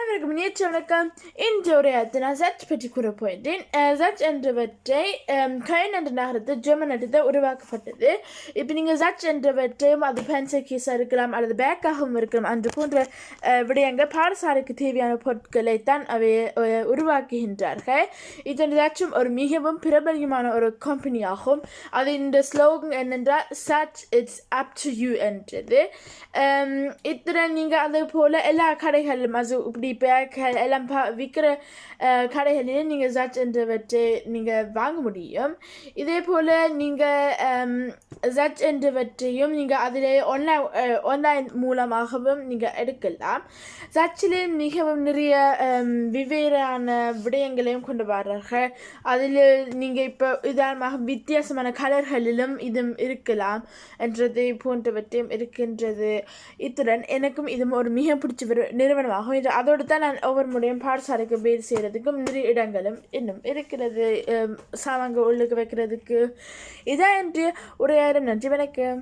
அனைவருக்கும் முயற்சி வணக்கம். இன்று உரையாற்ற நான் சர்ச் பற்றி கூற போயிட்டேன். சர்ச் என்றவற்றை கைன் என்ற நகரத்தில் ஜெர்மன் நாட்டில் உருவாக்கப்பட்டது. இப்போ நீங்கள் சர்ச் என்றவற்றையும் அது பென்சில் கீஸாக இருக்கலாம் அல்லது பேக்காகவும் இருக்கலாம் அன்று போன்ற விடயங்கள் பாடசாலைக்கு தேவையான பொருட்களை தான் அவை உருவாக்குகின்றார்கள். இதன் சர்ச்சும் ஒரு மிகவும் பிரபலியமான ஒரு கம்பெனி ஆகும். அது இந்த ஸ்லோகன் என்னென்றால் search it's up to you என்றது. இத்துடன் நீங்கள் அதே போல் எல்லா கடைகளிலும் இப்படி பேக்கள் எல்லாம் விற்கிற கடைகளிலே நீங்கள் சர்ச் என்றவற்றை நீங்கள் வாங்க முடியும். இதே போல் நீங்கள் சர்ச் என்றவற்றையும் நீங்கள் அதிலே ஆன்லைன் மூலமாகவும் நீங்கள் எடுக்கலாம். சர்ச்சிலே மிகவும் நிறைய வெவ்வேறான விடயங்களையும் கொண்டு வர்றார்கள். அதில் நீங்கள் இப்போ உதாரணமாக வித்தியாசமான கலர்களிலும் இதுவும் இருக்கலாம் என்றதை போன்றவற்றையும் இருக்கின்றது. இத்துடன் எனக்கும் இதுவும் ஒரு மிக பிடிச்ச நிறுவனமாகும். இது அதோடு தான் நான் ஒவ்வொரு முறையும் பாடசாலைக்கு வேறு செய்கிறதுக்கும் நிறைய இடங்களும் இன்னும் இருக்கிறது சாமான்கள் உள்ளுக்கு வைக்கிறதுக்கு. இதான் என்று உரையாடும். நன்றி, வணக்கம்.